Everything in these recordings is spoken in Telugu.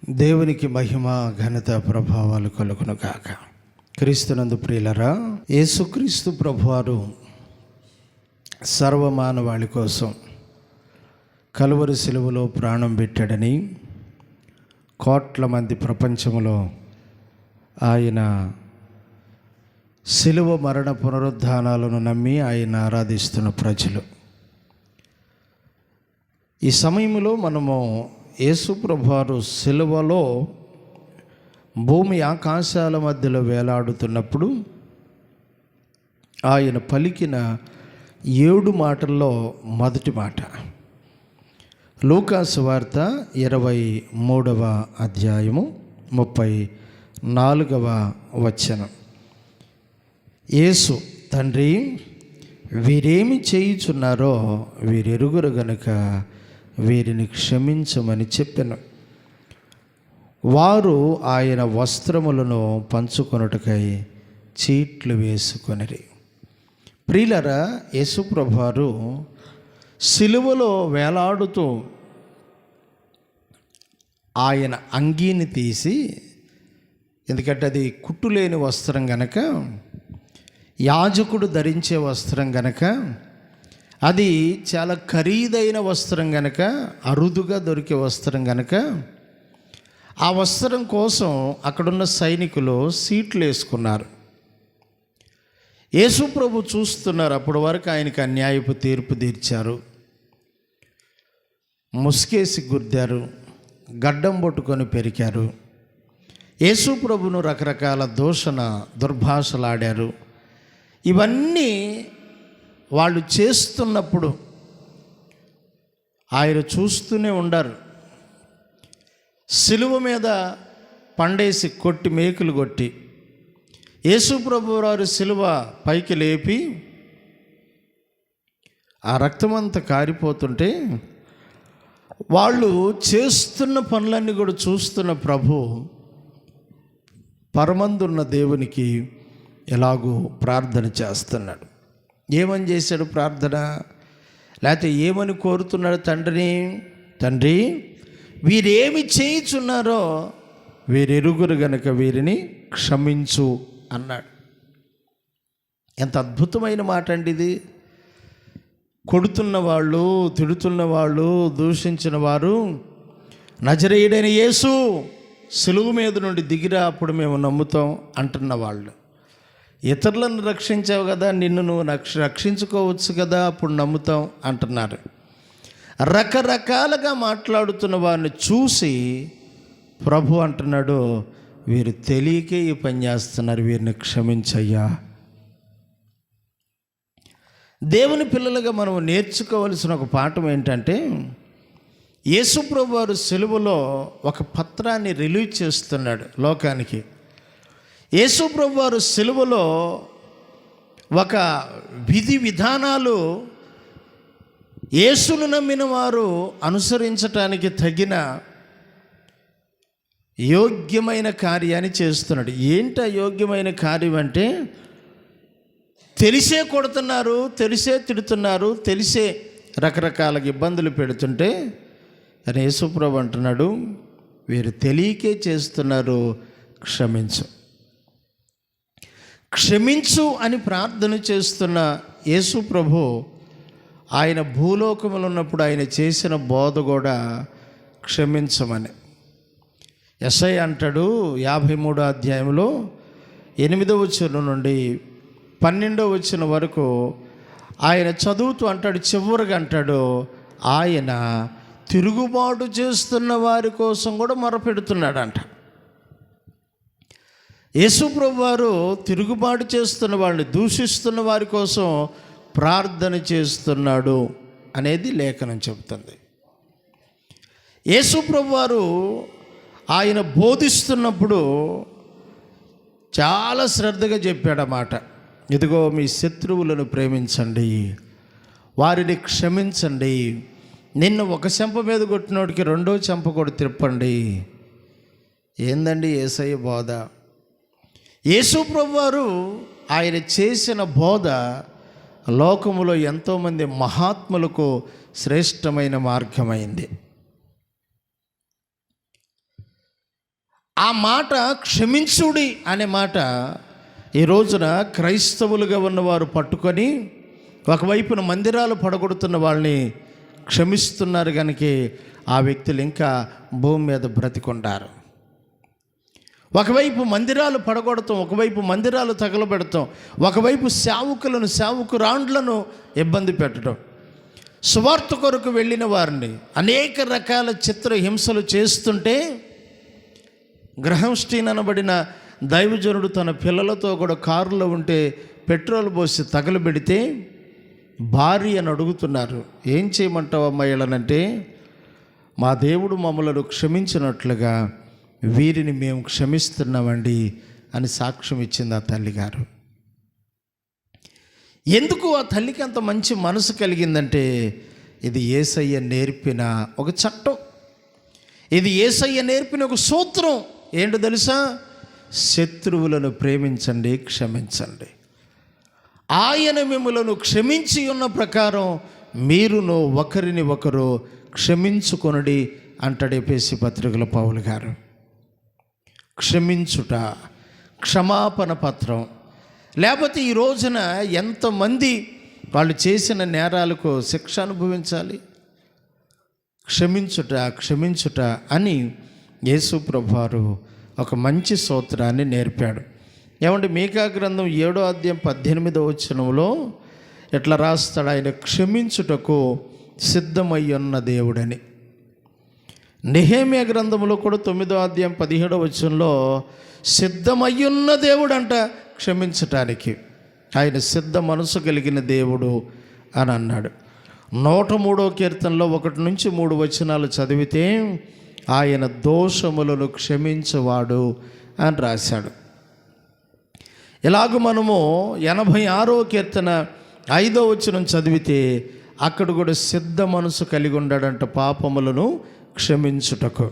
దేవునికి మహిమ ఘనత ప్రభావాలు కలుగును గాక. క్రీస్తునందు ప్రియులరా, యేసుక్రీస్తు ప్రభువారు సర్వమానవాళి కోసం కలువరి సిలువలో ప్రాణం పెట్టాడని, కోట్ల మంది ప్రపంచంలో ఆయన సిలువ మరణ పునరుద్ధానాలను నమ్మి ఆయన ఆరాధిస్తున్న ప్రజలు, ఈ సమయంలో మనము యేసు ప్రభువారు సిలువలో భూమి ఆకాశాల మధ్యలో వేలాడుతున్నప్పుడు ఆయన పలికిన 7 మాటల్లో మొదటి మాట లూకాసు వార్త 23వ అధ్యాయము 34వ వచనం. యేసు, తండ్రి, వీరేమి చేయుచున్నారో వీరెరుగురు గనుక వీరిని క్షమించమని చెప్పెను. వారు ఆయన వస్త్రములను పంచుకొనుటకై చీట్లు వేసుకొనిరి. ప్రియులరా, యేసు ప్రభువారు సిలువలో వేలాడుతూ ఆయన అంగీని తీసి, ఎందుకంటే అది కుట్టులేని వస్త్రం గనక, యాజకుడు ధరించే వస్త్రం గనక, అది చాలా ఖరీదైన వస్త్రం గనక, అరుదుగా దొరికే వస్త్రం గనక, ఆ వస్త్రం కోసం అక్కడున్న సైనికులు సీట్లు వేసుకున్నారు. యేసు ప్రభు చూస్తున్నారు. అప్పటి వరకు ఆయనకి అన్యాయపు తీర్పు తీర్చారు, ముసుకేసి గుద్దారు, గడ్డం పట్టుకొని పెరికారు. యేసు ప్రభును రకరకాల దూషణ దుర్భాషలాడారు. ఇవన్నీ వాళ్ళు చేస్తున్నప్పుడు ఆయన చూస్తూనే ఉండారు. సిలువ మీద పండేసి కొట్టి, మేకులు కొట్టి యేసు ప్రభు వారు సిలువ పైకి లేపి ఆ రక్తమంతా కారిపోతుంటే వాళ్ళు చేస్తున్న పనులన్నీ కూడా చూస్తున్న ప్రభు పరమందున్న దేవునికి ఎలాగూ ప్రార్థన చేస్తున్నాడు. ఏమని చేశాడు ప్రార్థన? లేకపోతే ఏమని కోరుతున్నాడు తండ్రిని? తండ్రి, వీరేమి చేయుచున్నారో వీరెరుగురు గనక వీరిని క్షమించు అన్నాడు. ఎంత అద్భుతమైన మాట అండి ఇది. కొడుతున్న వాళ్ళు, తిడుతున్న వాళ్ళు, దూషించిన వారు, నజరేయుడైన యేసు సిలువ మీద నుండి దిగిరా, అప్పుడు మేము నమ్ముతాం అంటున్న వాళ్ళు, ఇతరులను రక్షించావు కదా, నిన్ను నువ్వు రక్షించుకోవచ్చు కదా, అప్పుడు నమ్ముతాం అంటున్నారు. రకరకాలుగా మాట్లాడుతున్న వారిని చూసి ప్రభు అంటున్నాడు, వీరు తెలియకే ఈ పని చేస్తున్నారు, వీరిని క్షమించయ్యా. దేవుని పిల్లలుగా మనం నేర్చుకోవలసిన ఒక పాఠం ఏంటంటే, యేసు ప్రభు వారు సిలువలో ఒక పత్రాన్ని రిలీజ్ చేస్తున్నాడు లోకానికి. యేసు ప్రభు వారు సిలువలో ఒక విధి విధానాలు యేసును నమ్మిన వారు అనుసరించటానికి తగిన యోగ్యమైన కార్యాన్ని చేస్తున్నాడు. ఏంటి యోగ్యమైన కార్యం అంటే, తెలిసే కొడుతున్నారు, తెలిసే తిడుతున్నారు, తెలిసే రకరకాల ఇబ్బందులు పెడుతుంటే యేసు ప్రభు అంటున్నాడు, వీరు తెలియకే చేస్తున్నారు, క్షమించు. క్షమించు అని ప్రార్థన చేస్తున్న యేసు ప్రభు ఆయన భూలోకములో ఉన్నప్పుడు ఆయన చేసిన బోధ కూడా క్షమించమని. యెషయా అంటాడు 53వ అధ్యాయంలో 8వ వచనం నుండి 12వ వచనం వరకు ఆయన చదువుతూ అంటాడు, చివరిగా అంటాడు, ఆయన తిరుగుబాటు చేస్తున్న వారి కోసం కూడా మొరపెడుతున్నాడంట. యేసు ప్రభు వారు తిరుగుబాటు చేస్తున్న వాళ్ళని, దూషిస్తున్న వారి కోసం ప్రార్థన చేస్తున్నాడు అనేది లేఖనం చెబుతుంది. యేసు ప్రభు వారు ఆయన బోధిస్తున్నప్పుడు చాలా శ్రద్ధగా చెప్పాడన్నమాట. ఇదిగో, మీ శత్రువులను ప్రేమించండి, వారిని క్షమించండి, నిన్ను ఒక చెంప మీద కొట్టినోడికి 2వ చెంప కూడా తిప్పండి. ఏందండి యేసయ్య బోధ? యేసు ప్రభు వారు ఆయన చేసిన బోధ లోకములో ఎంతోమంది మహాత్ములకు శ్రేష్టమైన మార్గమైంది. ఆ మాట క్షమించుడి అనే మాట ఈ రోజున క్రైస్తవులుగా ఉన్నవారు పట్టుకొని ఒకవైపున మందిరాలు పడగొడుతున్న వాళ్ళని క్షమిస్తున్నారు కనుక ఆ వ్యక్తులు ఇంకా భూమి మీద బ్రతికొంటారు. ఒకవైపు మందిరాలు పడగొడతాం, ఒకవైపు మందిరాలు తగలబెడతాం, ఒకవైపు సేవకురాండ్లను ఇబ్బంది పెట్టడం, సువార్త కొరకు వెళ్ళిన వారిని అనేక రకాల చిత్రహింసలు చేస్తుంటే గ్రహంస్టీన్ అనబడిన దైవజనుడు తన పిల్లలతో కూడా కారులో ఉంటే పెట్రోల్ పోసి తగలబెడితే భార్య అని అడుగుతున్నారు, ఏం చేయమంటావు అమ్మాయిలనంటే, మా దేవుడు మమ్మలను క్షమించినట్లుగా వీరిని మేము క్షమిస్తున్నామండి అని సాక్ష్యం ఇచ్చింది ఆ తల్లిగారు. ఎందుకు ఆ తల్లికి అంత మంచి మనసు కలిగిందంటే, ఇది యేసయ్య నేర్పిన ఒక చట్టం, ఇది యేసయ్య నేర్పిన ఒక సూత్రం. ఏంటో తెలుసా? శత్రువులను ప్రేమించండి, క్షమించండి. ఆయన మిమ్మలను క్షమించి ఉన్న ప్రకారం మీరును ఒకరిని ఒకరు క్షమించుకొనుడి అంటాడు ఎఫెసీ పత్రికలో పౌలు గారు. క్షమించుట, క్షమాపణ పత్రం. లేకపోతే ఈ రోజున ఎంతమంది వాళ్ళు చేసిన నేరాలకు శిక్ష అనుభవించాలి. క్షమించుట అని యేసు ప్రభువారు ఒక మంచి సూత్రాన్ని నేర్పాడు. ఏమంటే మీకా గ్రంథం 7వ అధ్యాయం 18వ వచనంలో ఎట్లా రాస్తాడు, ఆయన క్షమించుటకు సిద్ధమయ్యున్న దేవుడని. నెహెమ్యా గ్రంథంలో కూడా 9వ అధ్యాయం 17వ వచనంలో సిద్ధమయ్యున్న దేవుడు అంట క్షమించటానికి. ఆయన సిద్ధ మనసు కలిగిన దేవుడు అని అన్నాడు. 103వ కీర్తనలో 1 నుంచి 3 వచనాలు చదివితే ఆయన దోషములను క్షమించువాడు అని రాశాడు. ఇలాగ మనము 86వ కీర్తన 5వ వచనం చదివితే అక్కడ కూడా సిద్ధ మనసు కలిగి ఉన్నాడంట పాపములను క్షమించుటకు.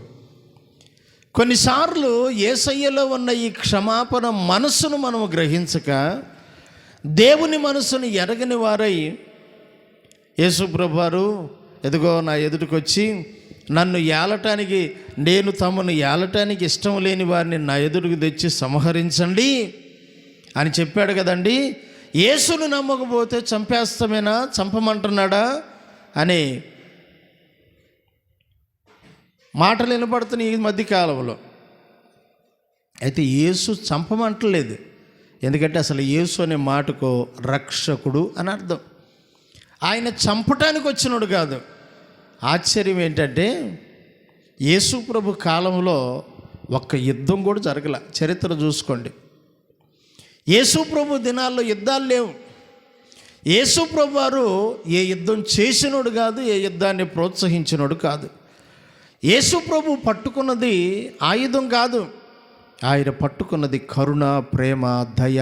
కొన్నిసార్లు యేసయ్యలో ఉన్న ఈ క్షమాపణ మనసును మనము గ్రహించక దేవుని మనసును ఎరగని వారై యేసు ప్రభువారు ఎదుగో నా ఎదుటికొచ్చి నన్ను ఏలటానికి, నేను తమను ఏలటానికి ఇష్టం లేని వారిని నా ఎదుటికి తెచ్చి సంహరించండి అని చెప్పాడు కదండి. యేసును నమ్మకపోతే చంపేస్తామేనా, చంపమంటున్నాడా అనే మాటలు వినపడుతున్నాయి ఈ మధ్యకాలంలో. అయితే యేసు చంపమంటలేదు, ఎందుకంటే అసలు యేసు అనే మాటకు రక్షకుడు అని అర్థం. ఆయన చంపటానికి వచ్చినాడు కాదు. ఆశ్చర్యం ఏంటంటే యేసు ప్రభు కాలంలో ఒక్క యుద్ధం కూడా జరగల. చరిత్ర చూసుకోండి. యేసు ప్రభు దినాల్లో యుద్ధాలు లేవు. యేసు ప్రభు వారు ఏ యుద్ధం చేసినోడు కాదు, ఏ యుద్ధాన్ని ప్రోత్సహించినోడు కాదు. యేసు ప్రభు పట్టుకున్నది ఆయుధం కాదు, ఆయన పట్టుకున్నది కరుణ, ప్రేమ, దయ,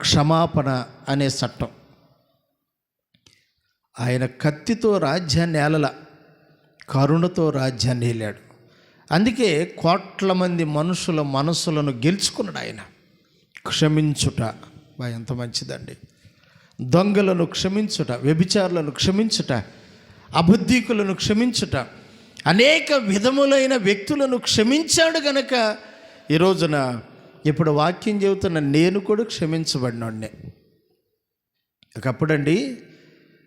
క్షమాపణ అనే చట్టం. ఆయన కత్తితో రాజ్యాన్ని ఏలల, కరుణతో రాజ్యాన్ని ఏలాడు. అందుకే కోట్ల మంది మనుషుల మనసులను గెలుచుకున్నాడు ఆయన. క్షమించుట ఎంత మంచిదండి. దొంగలను క్షమించుట, వ్యభిచారులను క్షమించుట, అబద్ధికులను క్షమించుట, అనేక విధములైన వ్యక్తులను క్షమించాడు గనక ఈ రోజున ఇప్పుడు వాక్యం చెబుతున్న నేను కూడా క్షమించబడినోడ్నే. ఒకప్పుడండి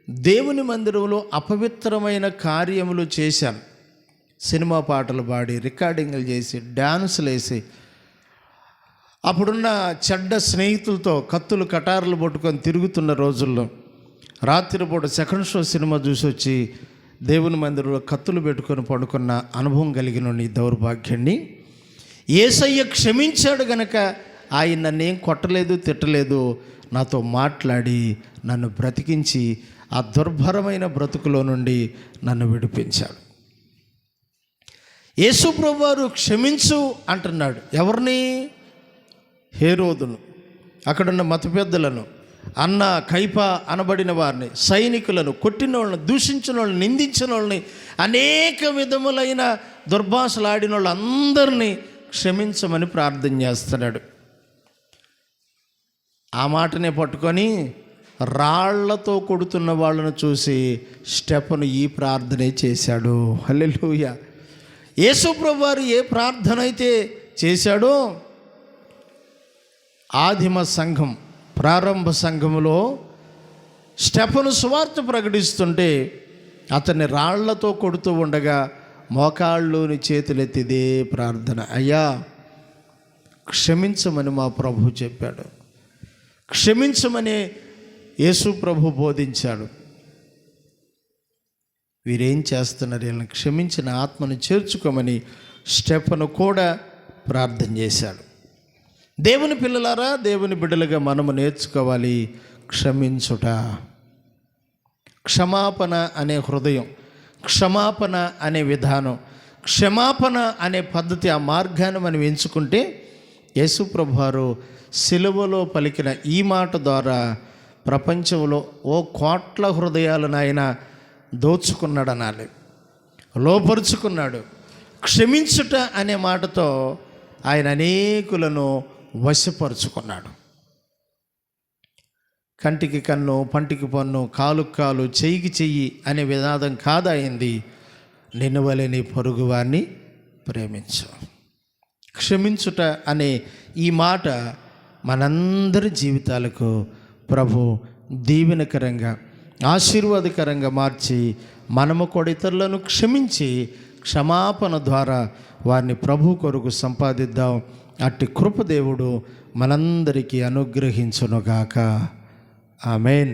దేవుని మందిరంలో అపవిత్రమైన కార్యములు చేశాను. సినిమా పాటలు పాడి, రికార్డింగ్లు చేసి, డ్యాన్సులు వేసి, అప్పుడున్న చెడ్డ స్నేహితులతో కత్తులు కటారులు పట్టుకొని తిరుగుతున్న రోజుల్లో రాత్రిపూట సెకండ్ షో సినిమా చూసి వచ్చి దేవుని మందిరంలో కత్తులు పెట్టుకొని పడుకున్న అనుభవం కలిగిన నీ దౌర్భాగ్యాన్ని యేసయ్య క్షమించాడు గనక ఆయన నన్నేం కొట్టలేదు, తిట్టలేదు, నాతో మాట్లాడి నన్ను బ్రతికించి ఆ దుర్భరమైన బ్రతుకులో నుండి నన్ను విడిపించాడు. యేసు ప్రభువారు క్షమించు అంటున్నాడు. ఎవరిని? హేరోదును, అక్కడున్న మత పెద్దలను, అన్న కైప అనబడిన వారిని, సైనికులను, కొట్టిన వాళ్ళని, దూషించిన వాళ్ళని, నిందించిన వాళ్ళని, అనేక విధములైన దుర్భాషలు ఆడిన వాళ్ళందరినీ క్షమించమని ప్రార్థన చేస్తున్నాడు. ఆ మాటనే పట్టుకొని రాళ్లతో కొడుతున్న వాళ్ళను చూసి స్టెఫను ఈ ప్రార్థనే చేశాడు. హల్లెలూయా. యేసు ప్రభువారు ఏ ప్రార్థన అయితే చేశాడో ఆదిమ సంఘం, ప్రారంభ సంఘములో స్టెఫను సువార్త ప్రకటిస్తుంటే అతన్ని రాళ్లతో కొడుతూ ఉండగా మోకాళ్ళలోని చేతులెత్తిదే ప్రార్థన, అయ్యా క్షమించమని మా ప్రభు చెప్పాడు, క్షమించమని యేసు ప్రభు బోధించాడు. వీరేం చేస్తున్నారు, వీళ్ళని క్షమించిన ఆత్మను చేర్చుకోమని స్టెఫను కూడా ప్రార్థన చేశాడు. దేవుని పిల్లలారా, దేవుని బిడ్డలుగా మనము నేర్చుకోవాలి క్షమించుట. క్షమాపణ అనే హృదయం, క్షమాపణ అనే విధానం, క్షమాపణ అనే పద్ధతి, ఆ మార్గాన్ని మనం ఎంచుకుంటే యేసు ప్రభువారు సిలువలో పలికిన ఈ మాట ద్వారా ప్రపంచంలో ఓ కోట్ల హృదయాలను ఆయన దోచుకున్నాడు అనాలి, లోపరుచుకున్నాడు. క్షమించుట అనే మాటతో ఆయన అనేకులను వశపరుచుకున్నాడు. కంటికి కన్ను, పంటికి పన్ను, కాలుకు కాలు, చెయ్యికి చెయ్యి అనే వినాదం కాదయింది. నిన్ను వలె నీ పొరుగువాన్ని ప్రేమించు. క్షమించుట అనే ఈ మాట మనందరి జీవితాలకు ప్రభు దీవెనకరంగా, ఆశీర్వాదకరంగా మార్చి మనము కూడా ఇతరులను క్షమించి క్షమాపణ ద్వారా వారిని ప్రభు కొరకు సంపాదిద్దాం. అట్టి కృప దేవుడు మనందరికీ అనుగ్రహించునుగాక. ఆమేన్.